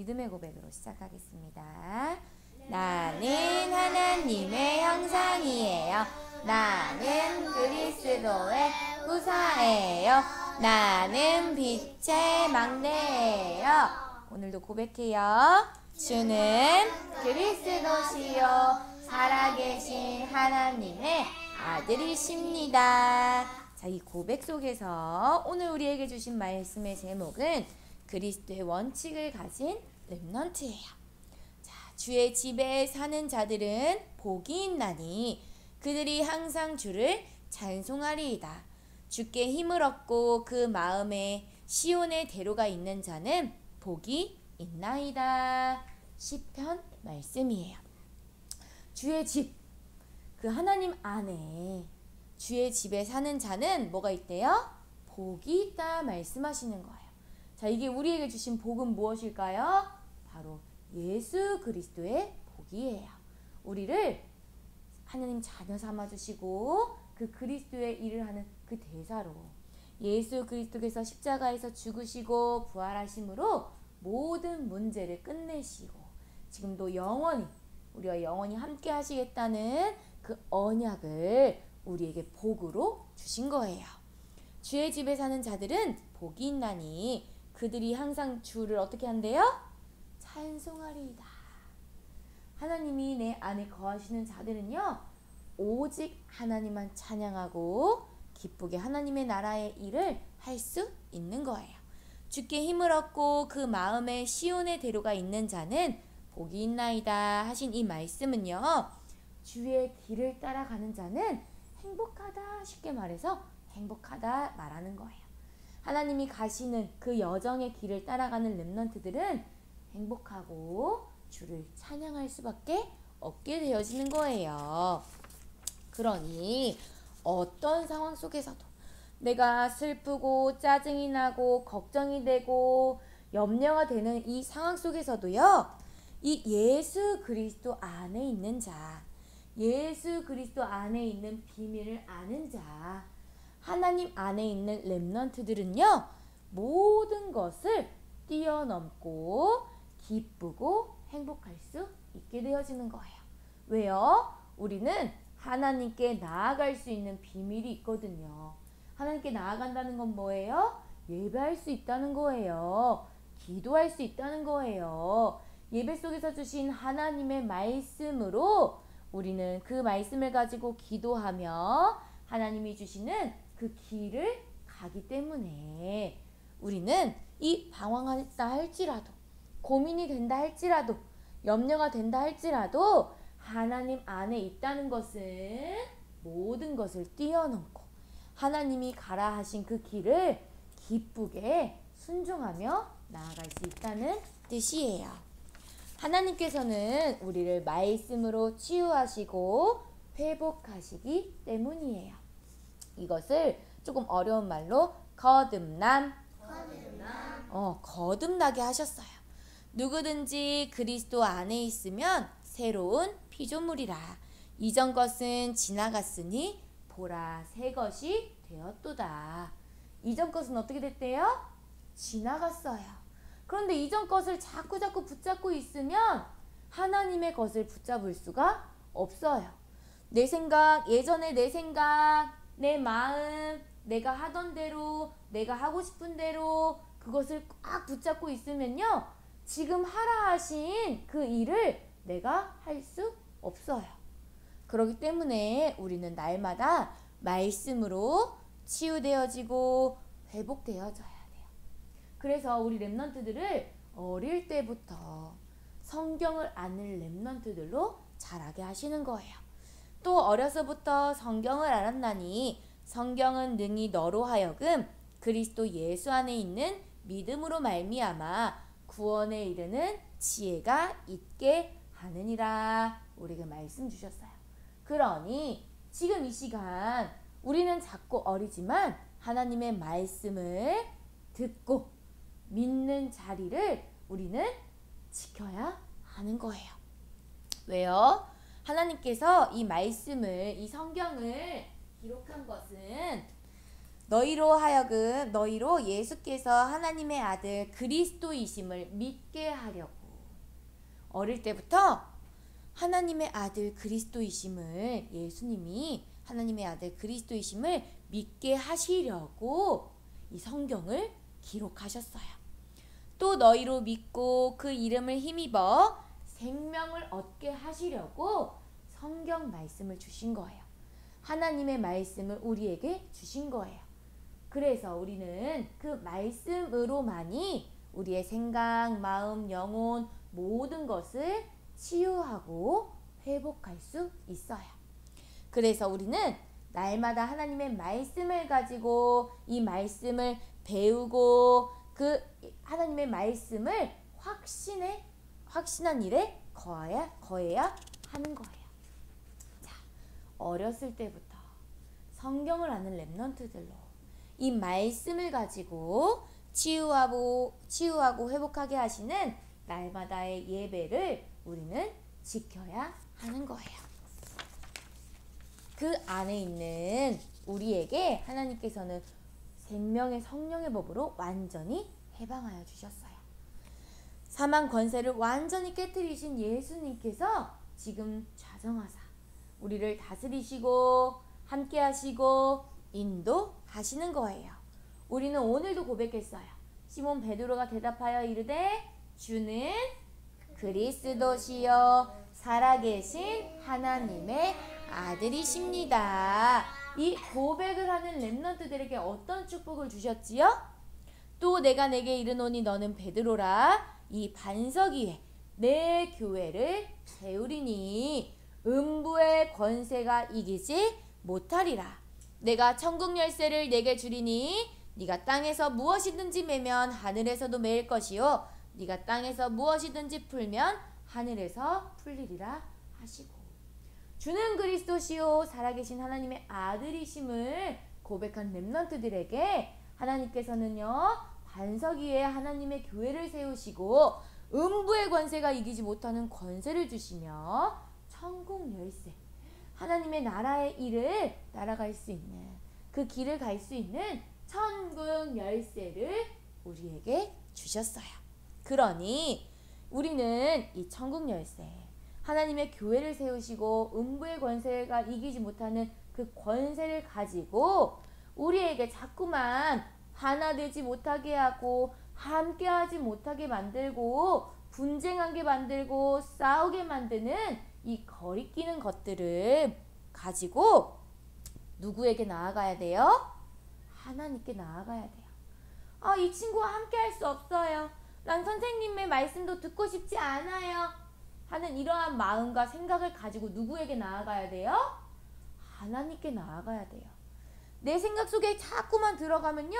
믿음의 고백으로 시작하겠습니다. 나는 하나님의 형상이에요. 나는 그리스도의 후사예요. 나는 빛의 막내예요. 오늘도 고백해요. 주는 그리스도시요 살아계신 하나님의 아들이십니다. 자, 이 고백 속에서 오늘 우리에게 주신 말씀의 제목은 그리스도의 원칙을 가진 렘넌트예요. 자, 주의 집에 사는 자들은 복이 있나니 그들이 항상 주를 찬송하리이다. 주께 힘을 얻고 그 마음에 시온의 대로가 있는 자는 복이 있나이다. 시편 말씀이에요. 주의 집, 그 하나님 안에 주의 집에 사는 자는 뭐가 있대요? 복이 있다 말씀하시는 거예요. 자, 이게 우리에게 주신 복은 무엇일까요? 바로 예수 그리스도의 복이에요. 우리를 하나님 자녀 삼아주시고 그 그리스도의 일을 하는 그 대사로 예수 그리스도께서 십자가에서 죽으시고 부활하심으로 모든 문제를 끝내시고 지금도 영원히 우리와 영원히 함께 하시겠다는 그 언약을 우리에게 복으로 주신 거예요. 주의 집에 사는 자들은 복이 있나니 그들이 항상 주를 어떻게 한대요? 찬송하리이다. 하나님이 내 안에 거하시는 자들은요, 오직 하나님만 찬양하고 기쁘게 하나님의 나라의 일을 할 수 있는 거예요. 주께 힘을 얻고 그 마음에 시온의 대로가 있는 자는 복이 있나이다 하신 이 말씀은요, 주의 길을 따라가는 자는 행복하다, 쉽게 말해서 행복하다 말하는 거예요. 하나님이 가시는 그 여정의 길을 따라가는 렘넌트들은 행복하고 주를 찬양할 수밖에 없게 되어지는 거예요. 그러니 어떤 상황 속에서도 내가 슬프고 짜증이 나고 걱정이 되고 염려가 되는 이 상황 속에서도요, 이 예수 그리스도 안에 있는 자, 예수 그리스도 안에 있는 비밀을 아는 자, 하나님 안에 있는 렘넌트들은요, 모든 것을 뛰어넘고 기쁘고 행복할 수 있게 되어지는 거예요. 왜요? 우리는 하나님께 나아갈 수 있는 비밀이 있거든요. 하나님께 나아간다는 건 뭐예요? 예배할 수 있다는 거예요. 기도할 수 있다는 거예요. 예배 속에서 주신 하나님의 말씀으로 우리는 그 말씀을 가지고 기도하며 하나님이 주시는 그 길을 가기 때문에 우리는 이 방황한다 할지라도, 고민이 된다 할지라도, 염려가 된다 할지라도 하나님 안에 있다는 것은 모든 것을 뛰어넘고 하나님이 가라 하신 그 길을 기쁘게 순종하며 나아갈 수 있다는 뜻이에요. 하나님께서는 우리를 말씀으로 치유하시고 회복하시기 때문이에요. 이것을 조금 어려운 말로 거듭나게 하셨어요. 누구든지 그리스도 안에 있으면 새로운 피조물이라. 이전 것은 지나갔으니 보라 새 것이 되었도다. 이전 것은 어떻게 됐대요? 지나갔어요. 그런데 이전 것을 자꾸 붙잡고 있으면 하나님의 것을 붙잡을 수가 없어요. 내 생각, 예전에 내 생각, 내 마음, 내가 하던 대로, 내가 하고 싶은 대로 그것을 꽉 붙잡고 있으면요, 지금 하라 하신 그 일을 내가 할 수 없어요. 그렇기 때문에 우리는 날마다 말씀으로 치유되어지고 회복되어져야 돼요. 그래서 우리 렘넌트들을 어릴 때부터 성경을 아는 렘넌트들로 자라게 하시는 거예요. 또 어려서부터 성경을 알았나니 성경은 능히 너로 하여금 그리스도 예수 안에 있는 믿음으로 말미암아 구원에 이르는 지혜가 있게 하느니라. 우리에게 말씀 주셨어요. 그러니 지금 이 시간 우리는 작고 어리지만 하나님의 말씀을 듣고 믿는 자리를 우리는 지켜야 하는 거예요. 왜요? 하나님께서 이 말씀을, 이 성경을 기록한 것은 너희로 예수께서 하나님의 아들 그리스도이심을 믿게 하려고. 어릴 때부터 하나님의 아들 그리스도이심을, 예수님이 하나님의 아들 그리스도이심을 믿게 하시려고 이 성경을 기록하셨어요. 또 너희로 믿고 그 이름을 힘입어 생명을 얻게 하시려고 성경 말씀을 주신 거예요. 하나님의 말씀을 우리에게 주신 거예요. 그래서 우리는 그 말씀으로만이 우리의 생각, 마음, 영혼 모든 것을 치유하고 회복할 수 있어요. 그래서 우리는 날마다 하나님의 말씀을 가지고 이 말씀을 배우고 그 하나님의 말씀을 확신한 일에 거해야 하는 거예요. 자, 어렸을 때부터 성경을 아는 렘넌트들로 이 말씀을 가지고 치유하고 회복하게 하시는 날마다의 예배를 우리는 지켜야 하는 거예요. 그 안에 있는 우리에게 하나님께서는 생명의 성령의 법으로 완전히 해방하여 주셨어요. 사망 권세를 완전히 깨뜨리신 예수님께서 지금 좌정하사 우리를 다스리시고 함께 하시고 인도하시는 거예요. 우리는 오늘도 고백했어요. 시몬 베드로가 대답하여 이르되 주는 그리스도시요 살아계신 하나님의 아들이십니다. 이 고백을 하는 렘넌트들에게 어떤 축복을 주셨지요? 또 내가 내게 이르노니 너는 베드로라 이 반석 위에 내 교회를 세우리니 음부의 권세가 이기지 못하리라. 내가 천국 열쇠를 내게 주리니 네가 땅에서 무엇이든지 매면 하늘에서도 매일 것이요 네가 땅에서 무엇이든지 풀면 하늘에서 풀리리라 하시고, 주는 그리스도시요 살아계신 하나님의 아들이심을 고백한 렘넌트들에게 하나님께서는요 반석 위에 하나님의 교회를 세우시고 음부의 권세가 이기지 못하는 권세를 주시며 천국 열쇠, 하나님의 나라의 일을 따라갈 수 있는 그 길을 갈 수 있는 천국 열쇠를 우리에게 주셨어요. 그러니 우리는 이 천국 열쇠, 하나님의 교회를 세우시고 음부의 권세가 이기지 못하는 그 권세를 가지고 우리에게 자꾸만 하나 되지 못하게 하고 함께하지 못하게 만들고 분쟁하게 만들고 싸우게 만드는 이 거리끼는 것들을 가지고 누구에게 나아가야 돼요? 하나님께 나아가야 돼요. 이 친구와 함께 할 수 없어요. 난 선생님의 말씀도 듣고 싶지 않아요. 하는 이러한 마음과 생각을 가지고 누구에게 나아가야 돼요? 하나님께 나아가야 돼요. 내 생각 속에 자꾸만 들어가면요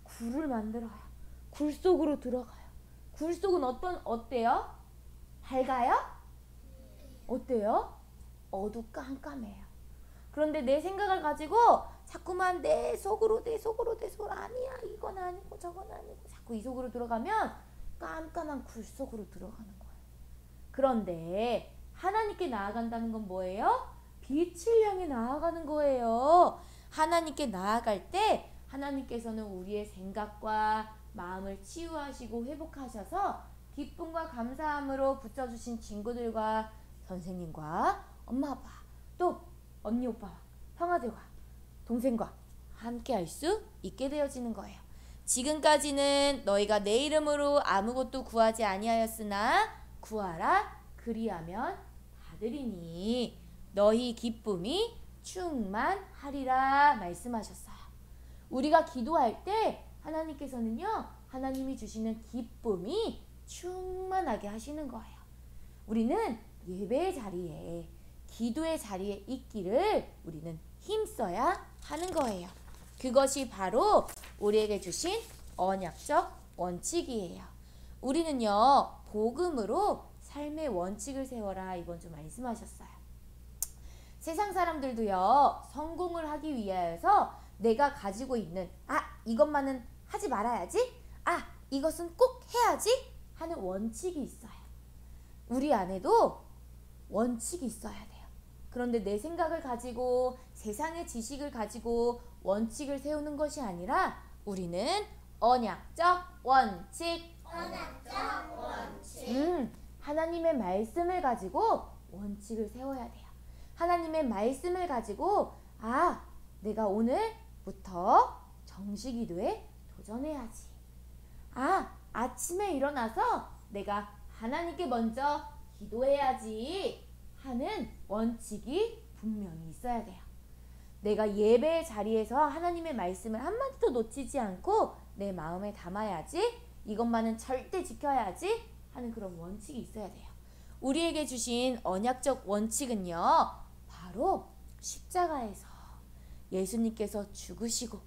굴을 만들어요. 굴 속으로 들어가요. 굴 속은 어때요? 밝아요? 어때요? 어두깜깜해요. 그런데 내 생각을 가지고 자꾸만 내 속으로 아니야 이건 아니고 저건 아니고 자꾸 이 속으로 들어가면 깜깜한 굴 속으로 들어가는 거예요. 그런데 하나님께 나아간다는 건 뭐예요? 빛을 향해 나아가는 거예요. 하나님께 나아갈 때 하나님께서는 우리의 생각과 마음을 치유하시고 회복하셔서 기쁨과 감사함으로 붙여주신 친구들과 선생님과 엄마 아빠 또 언니 오빠 형아들과 동생과 함께 할 수 있게 되어지는 거예요. 지금까지는 너희가 내 이름으로 아무것도 구하지 아니하였으나 구하라 그리하면 받으리니 너희 기쁨이 충만하리라 말씀하셨어요. 우리가 기도할 때 하나님께서는요 하나님이 주시는 기쁨이 충만하게 하시는 거예요. 우리는 예배의 자리에 기도의 자리에 있기를 우리는 힘써야 하는 거예요. 그것이 바로 우리에게 주신 언약적 원칙이에요. 우리는요 복음으로 삶의 원칙을 세워라 이번 주 말씀하셨어요. 세상 사람들도요 성공을 하기 위하여서 내가 가지고 있는 이것만은 하지 말아야지, 이것은 꼭 해야지 하는 원칙이 있어요. 우리 안에도 원칙이 있어야 돼요. 그런데 내 생각을 가지고 세상의 지식을 가지고 원칙을 세우는 것이 아니라 우리는 언약적 원칙, 하나님의 말씀을 가지고 원칙을 세워야 돼요. 하나님의 말씀을 가지고 내가 오늘부터 정시기도에 도전해야지. 아침에 일어나서 내가 하나님께 먼저 기도해야지 하는 원칙이 분명히 있어야 돼요. 내가 예배의 자리에서 하나님의 말씀을 한마디도 놓치지 않고 내 마음에 담아야지, 이것만은 절대 지켜야지 하는 그런 원칙이 있어야 돼요. 우리에게 주신 언약적 원칙은요, 바로 십자가에서 예수님께서 죽으시고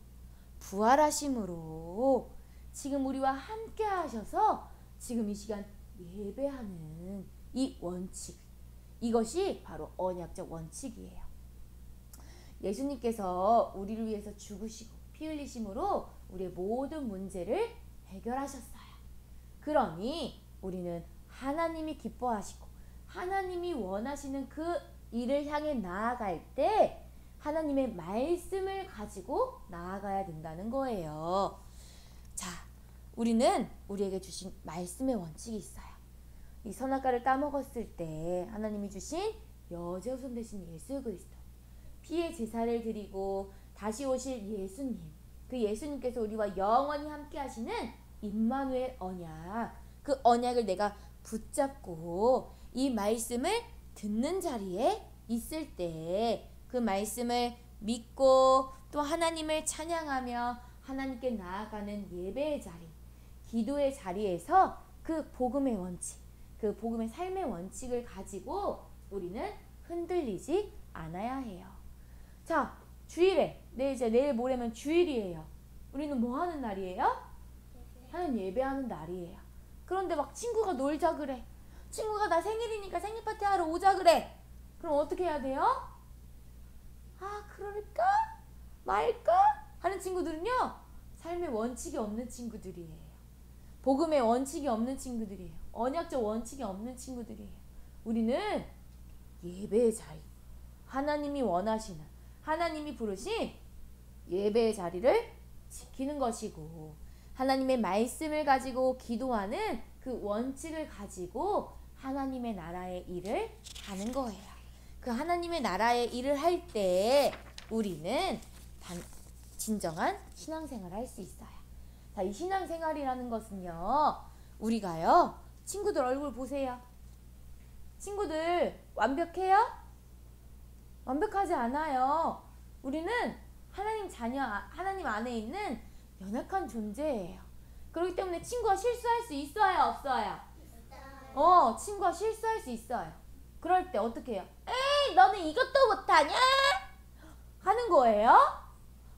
부활하심으로 지금 우리와 함께 하셔서 지금 이 시간 예배하는 이 원칙, 이것이 바로 언약적 원칙이에요. 예수님께서 우리를 위해서 죽으시고 피 흘리심으로 우리의 모든 문제를 해결하셨어요. 그러니 우리는 하나님이 기뻐하시고 하나님이 원하시는 그 일을 향해 나아갈 때 하나님의 말씀을 가지고 나아가야 된다는 거예요. 자, 우리는 우리에게 주신 말씀의 원칙이 있어요. 이 선악과를 따먹었을 때 하나님이 주신 여제우선 되신 예수 그리스도, 피의 제사를 드리고 다시 오실 예수님, 그 예수님께서 우리와 영원히 함께 하시는 임마누엘 언약, 그 언약을 내가 붙잡고 이 말씀을 듣는 자리에 있을 때 그 말씀을 믿고 또 하나님을 찬양하며 하나님께 나아가는 예배의 자리, 기도의 자리에서 그 복음의 원칙, 그 복음의 삶의 원칙을 가지고 우리는 흔들리지 않아야 해요. 자, 주일에, 내일 모레면 주일이에요. 우리는 뭐 하는 날이에요? 하나님 예배하는 날이에요. 그런데 막 친구가 놀자 그래. 친구가 나 생일이니까 생일 파티 하러 오자 그래. 그럼 어떻게 해야 돼요? 그럴까? 말까? 하는 친구들은요, 삶의 원칙이 없는 친구들이에요. 복음의 원칙이 없는 친구들이에요. 언약적 원칙이 없는 친구들이에요. 우리는 예배의 자리, 하나님이 원하시는, 하나님이 부르신 예배의 자리를 지키는 것이고, 하나님의 말씀을 가지고 기도하는 그 원칙을 가지고 하나님의 나라의 일을 하는 거예요. 그 하나님의 나라의 일을 할 때 우리는 진정한 신앙생활을 할 수 있어요. 자, 이 신앙생활이라는 것은요, 우리가요, 친구들 얼굴 보세요. 친구들 완벽해요? 완벽하지 않아요. 우리는 하나님 자녀, 하나님 안에 있는 연약한 존재예요. 그렇기 때문에 친구가 실수할 수 있어요, 없어요? 친구가 실수할 수 있어요. 그럴 때 어떻게 해요? 에이, 너는 이것도 못하냐? 하는 거예요?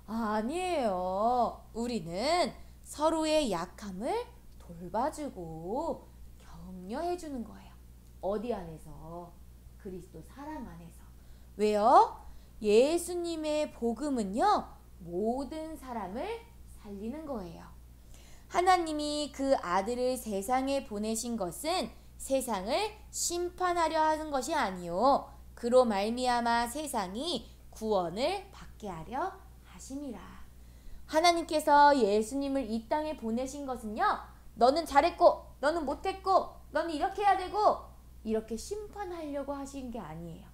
아니에요. 우리는 서로의 약함을 돌봐주고 격려해주는 거예요. 어디 안에서? 그리스도 사랑 안에서. 왜요? 예수님의 복음은요, 모든 사람을 살리는 거예요. 하나님이 그 아들을 세상에 보내신 것은 세상을 심판하려 하는 것이 아니요, 그로 말미암아 세상이 구원을 받게 하려 하심이라. 하나님께서 예수님을 이 땅에 보내신 것은요, 너는 잘했고 너는 못했고 너는 이렇게 해야 되고 이렇게 심판하려고 하신 게 아니에요.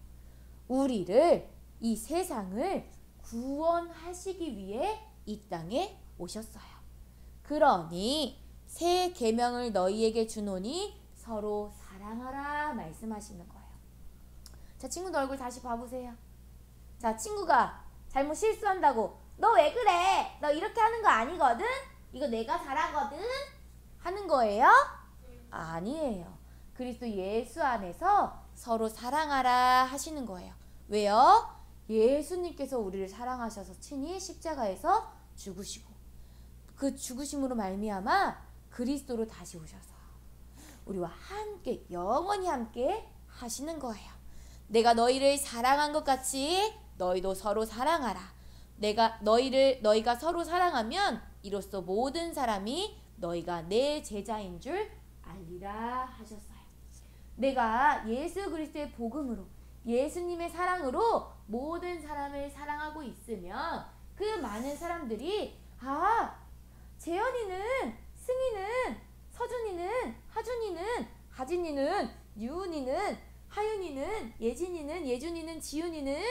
우리를, 이 세상을 구원하시기 위해 이 땅에 오셨어요. 그러니 새 계명을 너희에게 주노니 서로 사랑하라 말씀하시는 거예요. 자, 친구들 얼굴 다시 봐보세요. 자, 친구가 잘못 실수한다고 너 왜 그래? 너 이렇게 하는 거 아니거든? 이거 내가 잘하거든? 하는 거예요? 아니에요. 그리스도 예수 안에서 서로 사랑하라 하시는 거예요. 왜요? 예수님께서 우리를 사랑하셔서 친히 십자가에서 죽으시고 그 죽으심으로 말미암아 그리스도로 다시 오셔서 우리와 함께 영원히 함께 하시는 거예요. 내가 너희를 사랑한 것 같이 너희도 서로 사랑하라. 너희가 서로 사랑하면 이로써 모든 사람이 너희가 내 제자인 줄 알리라 하셨어요. 내가 예수 그리스도의 복음으로 예수님의 사랑으로 모든 사람을 사랑하고 있으면 그 많은 사람들이 재현이는, 승희는, 서준이는, 하준이는, 하진이는, 유은이는, 하윤이는, 예진이는, 예준이는, 지윤이는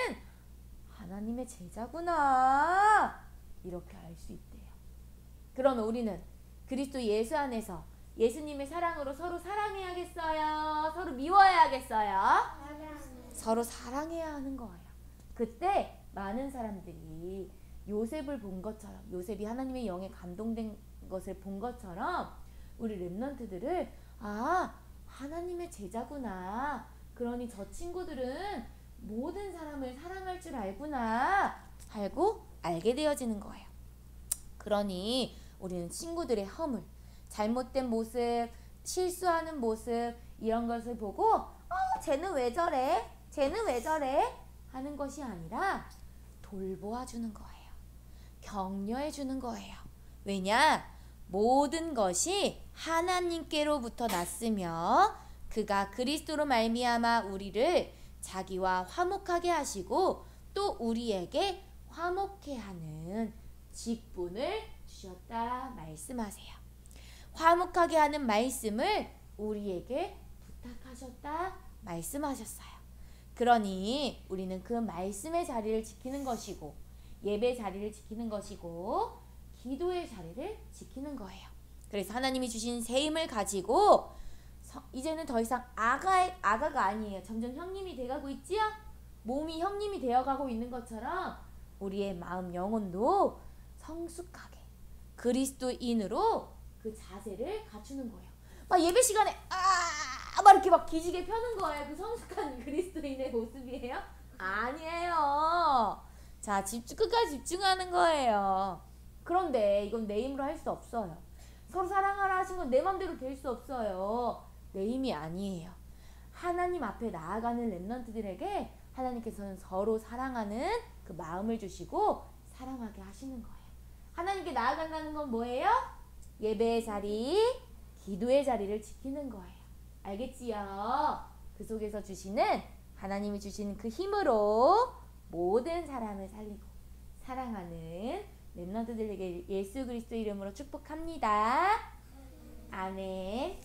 하나님의 제자구나 이렇게 알 수 있대요. 그러면 우리는 그리스도 예수 안에서 예수님의 사랑으로 서로 사랑해야겠어요? 서로 미워해야겠어요? 서로 사랑해야 하는 거예요. 그때 많은 사람들이 요셉을 본 것처럼, 요셉이 하나님의 영에 감동된 것을 본 것처럼 우리 렘넌트들을 하나님의 제자구나, 그러니 저 친구들은 모든 사람을 사랑할 줄 알구나 하고 알게 되어지는 거예요. 그러니 우리는 친구들의 허물, 잘못된 모습, 실수하는 모습 이런 것을 보고 쟤는 왜 저래? 쟤는 왜 저래? 하는 것이 아니라 돌보아 주는 거예요. 격려해 주는 거예요. 왜냐? 모든 것이 하나님께로부터 났으며 그가 그리스도로 말미암아 우리를 자기와 화목하게 하시고 또 우리에게 화목해 하는 직분을 주셨다 말씀하세요. 화목하게 하는 말씀을 우리에게 부탁하셨다 말씀하셨어요. 그러니 우리는 그 말씀의 자리를 지키는 것이고, 예배 자리를 지키는 것이고, 기도의 자리를 지키는 거예요. 그래서 하나님이 주신 새 힘을 가지고 이제는 더 이상 아가가 아니에요. 점점 형님이 돼가고 있지요? 몸이 형님이 되어가고 있는 것처럼 우리의 마음 영혼도 성숙하게 그리스도인으로 그 자세를 갖추는 거예요. 막 예배 시간에 막 이렇게 막 기지개 펴는 거예요. 그 성숙한 그리스도인의 모습이에요? 아니에요. 자, 끝까지 집중하는 거예요. 그런데 이건 내 힘으로 할 수 없어요. 서로 사랑하라 하신 건 내 맘대로 될 수 없어요. 내 힘이 아니에요. 하나님 앞에 나아가는 렘넌트들에게 하나님께서는 서로 사랑하는 그 마음을 주시고 사랑하게 하시는 거예요. 하나님께 나아간다는 건 뭐예요? 예배의 자리, 기도의 자리를 지키는 거예요. 알겠지요? 그 속에서 주시는, 하나님이 주시는 그 힘으로 모든 사람을 살리고 사랑하는 렘넌트들에게 예수 그리스도 이름으로 축복합니다. 아멘.